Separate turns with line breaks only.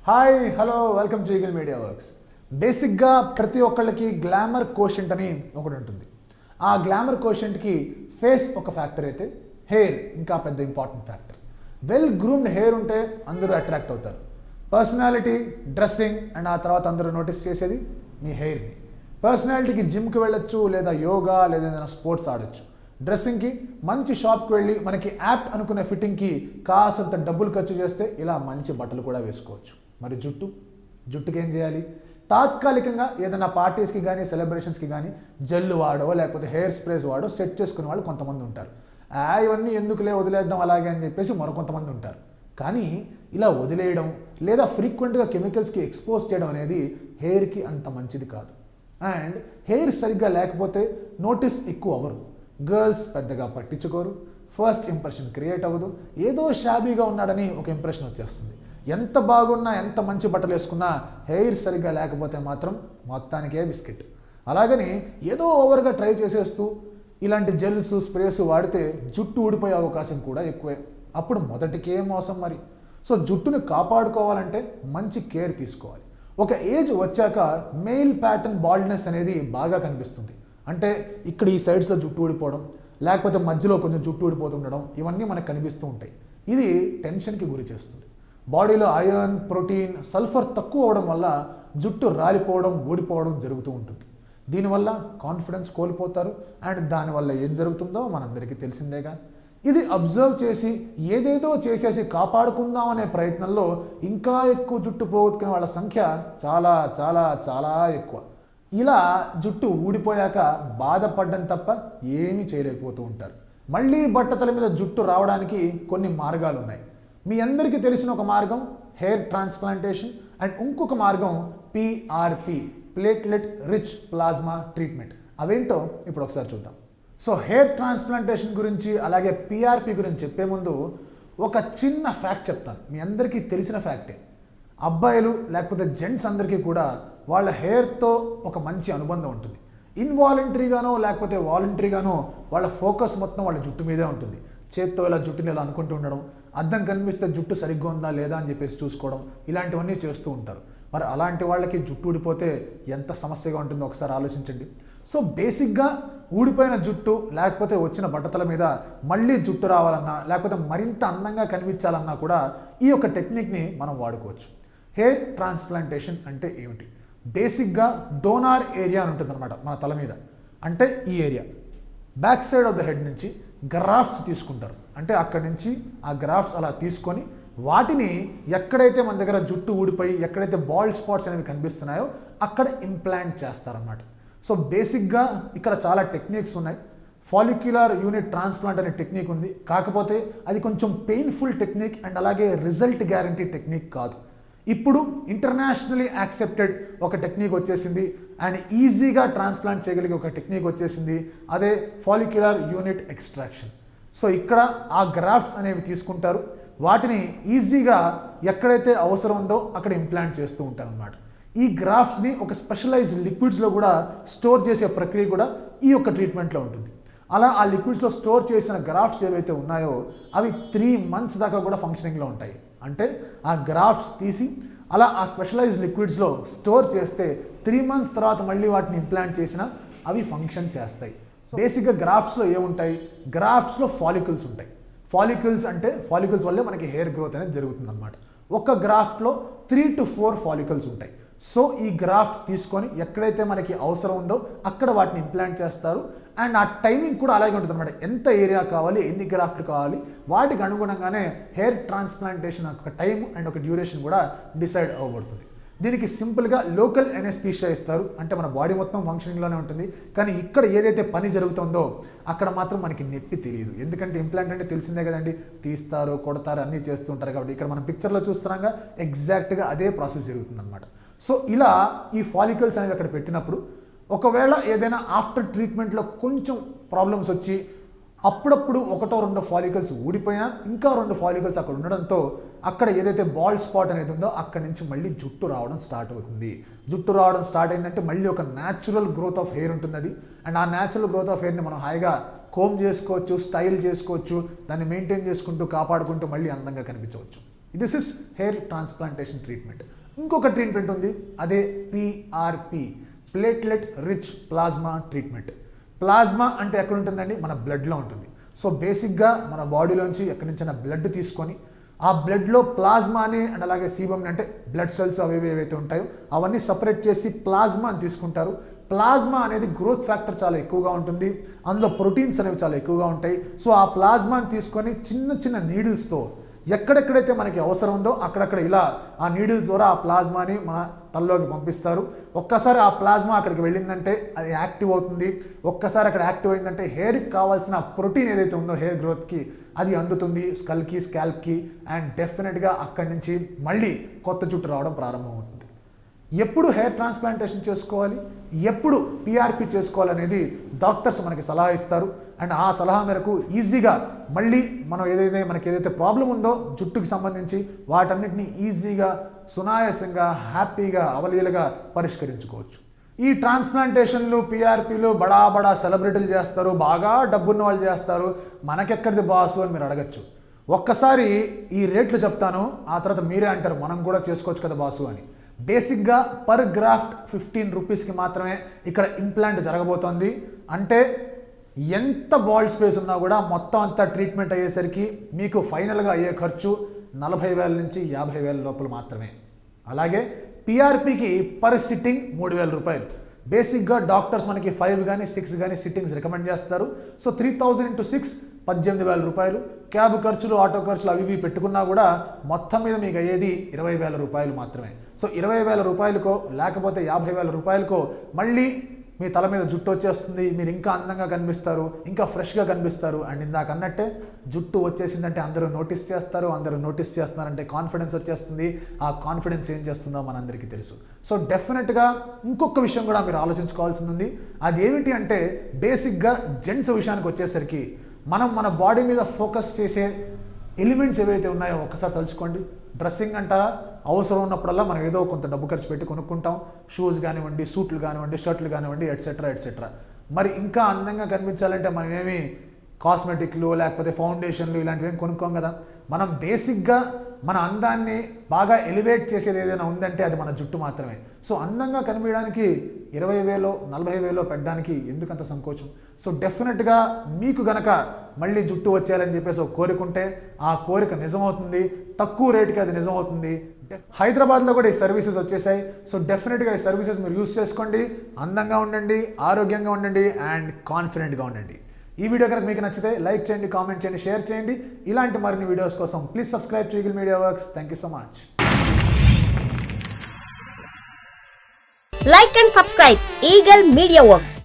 Hi hello welcome to eagle media works. బేసిక్గా ప్రతి ఒక్కళ్ళకి గ్లామర్ కోషెంట్ అని ఒకటి ఉంటుంది. ఆ గ్లామర్ కోషెంట్కి ఫేస్ ఒక ఫ్యాక్టర్ అయితే హెయిర్ ఇంకా పెద్ద important factor. Well groomed hair ఉంటే అందరూ అట్రాక్ట్ అవుతారు. పర్సనాలిటీ, డ్రెస్సింగ్ అండ్ ఆ తర్వాత అందరూ నోటీస్ చేసేది మీ హెయిర్ని. పర్సనాలిటీకి జిమ్కి వెళ్ళొచ్చు, లేదా యోగా, లేదా ఏదైనా స్పోర్ట్స్ ఆడొచ్చు. డ్రెస్సింగ్కి మంచి షాప్కి వెళ్ళి మనకి యాప్ట్ అనుకునే ఫిట్టింగ్కి కాసంత డబ్బులు ఖర్చు చేస్తే ఇలా మంచి బట్టలు కూడా వేసుకోవచ్చు. మరి జుట్టుకి ఏం చేయాలి? తాత్కాలికంగా ఏదైనా పార్టీస్కి కానీ సెలబ్రేషన్స్కి కానీ జెల్లు వాడో లేకపోతే హెయిర్ స్ప్రేస్ వాడో సెట్ చేసుకునే వాళ్ళు కొంతమంది ఉంటారు. ఇవన్నీ ఎందుకులే వదిలేద్దాం అలాగే అని చెప్పేసి మరికొంతమంది ఉంటారు. కానీ ఇలా వదిలేయడం లేదా ఫ్రీక్వెంట్గా కెమికల్స్కి ఎక్స్పోజ్ చేయడం అనేది హెయిర్కి అంత మంచిది కాదు. అండ్ హెయిర్ సరిగ్గా లేకపోతే నోటీస్ ఎక్కువ అవ్వరు. గర్ల్స్ పెద్దగా పట్టించుకోరు. ఫస్ట్ ఇంప్రెషన్ క్రియేట్ అవ్వదు. ఏదో షాబీగా ఉన్నాడని ఒక ఇంప్రెషన్ వచ్చేస్తుంది. ఎంత బాగున్నా, ఎంత మంచి బట్టలు వేసుకున్నా హెయిర్ సరిగ్గా లేకపోతే మాత్రం మొత్తానికే బిస్కెట్. అలాగని ఏదో ఓవర్గా ట్రై చేసేస్తూ ఇలాంటి జెల్స్, స్ప్రేస్ వాడితే జుట్టు ఊడిపోయే అవకాశం కూడా ఎక్కువే. అప్పుడు మొదటికే మోసం మరి. సో జుట్టుని కాపాడుకోవాలంటే మంచి కేర్ తీసుకోవాలి. ఒక ఏజ్ వచ్చాక మెయిల్ ప్యాటర్న్ బాల్డ్నెస్ అనేది బాగా కనిపిస్తుంది. అంటే ఇక్కడ ఈ సైడ్స్లో జుట్టు ఊడిపోవడం, లేకపోతే మధ్యలో కొంచెం జుట్టు ఊడిపోతుండడం, ఇవన్నీ మనకు కనిపిస్తూ ఉంటాయి. ఇది టెన్షన్కి గురి చేస్తుంది. బాడీలో ఐరన్, ప్రోటీన్, సల్ఫర్ తక్కువ అవడం వల్ల జుట్టు రాలిపోవడం, ఊడిపోవడం జరుగుతూ ఉంటుంది. దీనివల్ల కాన్ఫిడెన్స్ కోల్పోతారు. అండ్ దానివల్ల ఏం జరుగుతుందో మనందరికీ తెలిసిందేగా. ఇది అబ్జర్వ్ చేసి ఏదేదో చేసేసి కాపాడుకుందాం అనే ప్రయత్నంలో ఇంకా ఎక్కువ జుట్టు పోగొట్టుకునే వాళ్ళ సంఖ్య చాలా చాలా చాలా ఎక్కువ. ఇలా జుట్టు ఊడిపోయాక బాధపడడం తప్ప ఏమీ చేయలేకపోతూ ఉంటారు. మళ్ళీ బట్టతల మీద జుట్టు రావడానికి కొన్ని మార్గాలు ఉన్నాయి. మీ అందరికీ తెలిసిన ఒక మార్గం హెయిర్ ట్రాన్స్ప్లాంటేషన్ అండ్ ఇంకొక మార్గం PRP, platelet rich plasma treatment. అవేంటో ఇప్పుడు ఒకసారి చూద్దాం. సో హెయిర్ ట్రాన్స్ప్లాంటేషన్ గురించి అలాగే PRP గురించి చెప్పే ముందు ఒక చిన్న ఫ్యాక్ట్ చెప్తాను. మీ అందరికీ తెలిసిన ఫ్యాక్టే. అబ్బాయిలు లేకపోతే జెంట్స్ అందరికీ కూడా వాళ్ళ హెయిర్తో ఒక మంచి అనుబంధం ఉంటుంది. ఇన్వాలంటరీగానో లేకపోతే వాలంటరీగానో వాళ్ళ ఫోకస్ మొత్తం వాళ్ళ జుట్టు మీదే ఉంటుంది. చేత్తో ఇలా జుట్టుని ఇలా అనుకుంటూ ఉండడం, అద్దం కనిపిస్తే జుట్టు సరిగ్గా ఉందా లేదా అని చెప్పేసి చూసుకోవడం, ఇలాంటివన్నీ చేస్తూ ఉంటారు. మరి అలాంటి వాళ్ళకి జుట్టు ఊడిపోతే ఎంత సమస్యగా ఉంటుందో ఒకసారి ఆలోచించండి. సో బేసిక్గా ఊడిపోయిన జుట్టు లేకపోతే వచ్చిన బట్టతల మీద మళ్ళీ జుట్టు రావాలన్నా లేకపోతే మరింత అందంగా కనిపించాలన్నా కూడా ఈ యొక్క టెక్నిక్ని మనం వాడుకోవచ్చు. హెయిర్ ట్రాన్స్ప్లాంటేషన్ అంటే ఏమిటి? బేసిక్గా డోనార్ ఏరియా అని ఉంటుంది అనమాట మన తల మీద. అంటే ఈ area back side of the head నుంచి గ్రాఫ్ట్స్ తీసుకుంటారు. అంటే అక్కడి నుంచి ఆ గ్రాఫ్ట్స్ అలా తీసుకొని వాటిని ఎక్కడైతే మన దగ్గర జుట్టు ఊడిపోయి ఎక్కడైతే బాల్డ్ స్పాట్స్ అనేవి కనిపిస్తున్నాయో అక్కడ ఇంప్లాంట్ చేస్తారన్నమాట. సో బేసిక్గా ఇక్కడ చాలా టెక్నిక్స్ ఉన్నాయి. ఫాలిక్యులర్ యూనిట్ ట్రాన్స్ప్లాంట్ అనే టెక్నిక్ ఉంది. కాకపోతే అది కొంచెం పెయిన్ఫుల్ టెక్నిక్ అండ్ అలాగే రిజల్ట్ గ్యారంటీ టెక్నిక్ కాదు. ఇప్పుడు ఇంటర్నేషనలీ యాక్సెప్టెడ్ ఒక టెక్నిక్ వచ్చేసింది అండ్ ఈజీగా ట్రాన్స్ప్లాంట్ చేయగలిగే ఒక టెక్నిక్ వచ్చేసింది. అదే ఫాలిక్యులర్ యూనిట్ ఎక్స్ట్రాక్షన్. సో ఇక్కడ ఆ గ్రాఫ్ట్స్ అనేవి తీసుకుంటారు. వాటిని ఈజీగా ఎక్కడైతే అవసరం ఉందో అక్కడ ఇంప్లాంట్ చేస్తూ ఉంటారు అన్నమాట. ఈ గ్రాఫ్ట్స్ని ఒక స్పెషలైజ్డ్ లిక్విడ్స్లో కూడా స్టోర్ చేసే ప్రక్రియ కూడా ఈ యొక్క ట్రీట్మెంట్లో ఉంటుంది. అలా ఆ లిక్విడ్స్లో స్టోర్ చేసిన గ్రాఫ్ట్స్ ఏవైతే ఉన్నాయో అవి 3 months దాకా కూడా ఫంక్షనింగ్లో ఉంటాయి. అంటే ఆ గ్రాఫ్ట్స్ తీసి అలా ఆ స్పెషలైజ్డ్ లిక్విడ్స్లో స్టోర్ చేస్తే 3 months తర్వాత మళ్ళీ వాటిని ఇంప్లాంట్ చేసినా అవి ఫంక్షన్ చేస్తాయి. బేసిక్గా గ్రాఫ్ట్స్లో ఏముంటాయి? గ్రాఫ్ట్స్లో ఫాలికల్స్ ఉంటాయి. ఫాలికల్స్ వల్లే మనకి హెయిర్ గ్రోత్ అనేది జరుగుతుంది అనమాట. ఒక గ్రాఫ్ట్లో 3 to 4 ఫాలికల్స్ ఉంటాయి. సో ఈ గ్రాఫ్ట్ తీసుకొని ఎక్కడైతే మనకి అవసరం ఉందో అక్కడ వాటిని ఇంప్లాంట్ చేస్తారు. అండ్ ఆ టైమింగ్ కూడా అలాగే ఉంటుంది అనమాట. ఎంత ఏరియా కావాలి, ఎన్ని గ్రాఫ్ట్లు కావాలి, వాటికి అనుగుణంగానే హెయిర్ ట్రాన్స్ప్లాంటేషన్ ఒక టైం అండ్ ఒక డ్యూరేషన్ కూడా డిసైడ్ అవ్వబడుతుంది. దీనికి సింపుల్గా లోకల్ ఎనెస్థీషియా ఇస్తారు. అంటే మన బాడీ మొత్తం ఫంక్షనింగ్లోనే ఉంటుంది. కానీ ఇక్కడ ఏదైతే పని జరుగుతుందో అక్కడ మాత్రం మనకి నొప్పి తెలియదు. ఎందుకంటే ఇంప్లాంట్ అంటే తెలిసిందే కదండి, తీస్తారు, కొడతారు, అన్నీ చేస్తూ ఉంటారు. కాబట్టి ఇక్కడ మనం పిక్చర్లో చూస్తున్నాగా ఎగ్జాక్ట్గా అదే ప్రాసెస్ జరుగుతుంది అనమాట. సో ఇలా ఈ ఫాలికల్స్ అనేవి అక్కడ పెట్టినప్పుడు ఒకవేళ ఏదైనా ఆఫ్టర్ ట్రీట్మెంట్లో కొంచెం ప్రాబ్లమ్స్ వచ్చి అప్పుడప్పుడు 1-2 ఫాలికల్స్ ఊడిపోయినా ఇంకా 2 ఫాలికల్స్ అక్కడ ఉండడంతో అక్కడ ఏదైతే బాల్డ్ స్పాట్ అనేది ఉందో అక్కడి నుంచి మళ్ళీ జుట్టు రావడం స్టార్ట్ అవుతుంది. జుట్టు రావడం స్టార్ట్ అయిందంటే మళ్ళీ ఒక న్యాచురల్ గ్రోత్ ఆఫ్ హెయిర్ ఉంటుంది అది. అండ్ ఆ న్యాచురల్ గ్రోత్ ఆఫ్ హెయిర్ని మనం హాయిగా కోమ్ చేసుకోవచ్చు, స్టైల్ చేసుకోవచ్చు, దాన్ని మెయింటైన్ చేసుకుంటూ కాపాడుకుంటూ మళ్ళీ అందంగా కనిపించవచ్చు. This is hair transplantation treatment. ఇంకొక ట్రీట్మెంట్ ఉంది, అదే PRP, platelet rich plasma treatment. Plasma అంటే ఎక్కడ ఉంటుందండి? మన బ్లడ్లో ఉంటుంది. సో బేసిక్గా మన బాడీలోంచి ఎక్కడి నుంచైనా బ్లడ్ తీసుకొని ఆ బ్లడ్లో ప్లాస్మాని అండ్ అలాగే సీబమ్ని అంటే బ్లడ్ సెల్స్ అవి ఏవైతే ఉంటాయో అవన్నీ సపరేట్ చేసి ప్లాస్మా అని తీసుకుంటారు. ప్లాస్మా అనేది గ్రోత్ ఫ్యాక్టర్ చాలా ఎక్కువగా ఉంటుంది, అందులో ప్రోటీన్స్ అనేవి చాలా ఎక్కువగా ఉంటాయి. సో ఆ ప్లాస్మాని తీసుకొని చిన్న చిన్న నీడిల్స్తో ఎక్కడెక్కడైతే మనకి అవసరం ఉందో అక్కడక్కడ ఇలా ఆ నీడిల్స్ ద్వారా ఆ ప్లాస్మాని మన తలలోకి పంపిస్తారు. ఒక్కసారి ఆ ప్లాస్మా అక్కడికి వెళ్ళిందంటే అది యాక్టివ్ అవుతుంది. ఒక్కసారి అక్కడ యాక్టివ్ అయిందంటే హెయిర్కి కావాల్సిన ప్రోటీన్ ఏదైతే ఉందో హెయిర్ గ్రోత్కి అది అందుతుంది స్కల్కి, స్కాల్ప్కి, అండ్ డెఫినెట్గా అక్కడి నుంచి మళ్ళీ కొత్త జుట్టు రావడం ప్రారంభమవుతుంది. ఎప్పుడు హెయిర్ ట్రాన్స్ప్లాంటేషన్ చేసుకోవాలి, ఎప్పుడు పిఆర్పి చేసుకోవాలనేది డాక్టర్స్ మనకి సలహా ఇస్తారు. అండ్ ఆ సలహా మేరకు ఈజీగా మళ్ళీ మనం మనకి ఏదైతే ప్రాబ్లం ఉందో జుట్టుకి సంబంధించి వాటన్నిటిని ఈజీగా, సునాయాసంగా, హ్యాపీగా, అవలీలగా పరిష్కరించుకోవచ్చు. ఈ ట్రాన్స్ప్లాంటేషన్లు, పిఆర్పీలు బడా బడా సెలబ్రిటీలు చేస్తారు, బాగా డబ్బున్న వాళ్ళు చేస్తారు. మనకెక్కడిది బాసు అని మీరు అడగచ్చు. ఒక్కసారి ఈ రేట్లు చెప్తాను, ఆ తర్వాత మీరే అంటారు మనం కూడా చేసుకోవచ్చు కదా బాసు అని. బేసిక్గా పర్ గ్రాఫ్ట్ 15 రూపీస్కి మాత్రమే ఇక్కడ ఇంప్లాంట్ జరగబోతోంది. అంటే ఎంత బాల్డ్ స్పేస్ ఉన్నా కూడా మొత్తం అంతా ట్రీట్మెంట్ అయ్యేసరికి మీకు ఫైనల్గా అయ్యే ఖర్చు 40,000 నుంచి 50,000 లోపల మాత్రమే. అలాగే పిఆర్పికి పర్ సిట్టింగ్ 3,000 రూపాయలు. బేసిక్గా డాక్టర్స్ మనకి 5 కానీ 6 కానీ సిట్టింగ్స్ రికమెండ్ చేస్తారు. సో 3,000 × 6 18,000 రూపాయలు. క్యాబ్ ఖర్చులు, ఆటో ఖర్చులు అవి ఇవి పెట్టుకున్నా కూడా మొత్తం మీద మీకు అయ్యేది 20,000 రూపాయలు మాత్రమే. సో 20,000 రూపాయలకో లేకపోతే 50,000 రూపాయలకో మళ్ళీ మీ తల మీద జుట్టు వచ్చేస్తుంది, మీరు ఇంకా అందంగా కనిపిస్తారు, ఇంకా ఫ్రెష్గా కనిపిస్తారు. అండ్ ఇందాక అన్నట్టే జుట్టు వచ్చేసిందంటే అందరూ నోటీస్ చేస్తారు, అందరూ నోటీస్ చేస్తున్నారంటే కాన్ఫిడెన్స్ వచ్చేస్తుంది. ఆ కాన్ఫిడెన్స్ ఏం చేస్తుందో మనందరికీ తెలుసు. సో డెఫినెట్గా ఇంకొక విషయం కూడా మీరు ఆలోచించుకోవాల్సింది ఉంది. అది ఏమిటి అంటే బేసిక్గా జెంట్స్ విషయానికి వచ్చేసరికి మనం మన బాడీ మీద ఫోకస్ చేసే ఎలిమెంట్స్ ఏవైతే ఉన్నాయో ఒక్కసారి తలుచుకోండి. డ్రెస్సింగ్ అంటారా, అవసరం ఉన్నప్పుడల్లా మనం ఏదో కొంత డబ్బు ఖర్చు పెట్టి కొనుక్కుంటాం. షూస్ కానివ్వండి, సూట్లు కానివ్వండి, షర్ట్లు కానివ్వండి, ఎట్సెట్రా ఎట్సెట్రా. మరి ఇంకా అందంగా కనిపించాలంటే మనం ఏమి కాస్మెటిక్లు లేకపోతే ఫౌండేషన్లు ఇలాంటివి ఏమి కొనుక్కోం కదా. మనం బేసిక్గా మన అందాన్ని బాగా ఎలివేట్ చేసేది ఏదైనా ఉందంటే అది మన జుట్టు మాత్రమే. సో అందంగా కనిపించడానికి 20,000 40,000 పెట్టడానికి ఎందుకంత సంకోచం? సో డెఫినెట్గా మీకు గనక మళ్ళీ జుట్టు వచ్చేయాలని చెప్పేసి ఒక కోరికుంటే ఆ కోరిక నిజమవుతుంది, తక్కువ రేటుకి అది నిజమవుతుంది. హైదరాబాద్లో కూడా ఈ సర్వీసెస్ వచ్చేసాయి. సో డెఫినెట్గా ఈ సర్వీసెస్ మీరు యూస్ చేసుకోండి. అందంగా ఉండండి, ఆరోగ్యంగా ఉండండి, అండ్ కాన్ఫిడెంట్గా ఉండండి. ఈ వీడియో కనుక మీకు నచ్చితే లైక్ చేయండి, కామెంట్ చేయండి, షేర్ చేయండి. ఇలాంటి మరిన్ని వీడియోస్ కోసం please subscribe to eagle media works. Thank you so much.
Like and subscribe Eagle Media Works.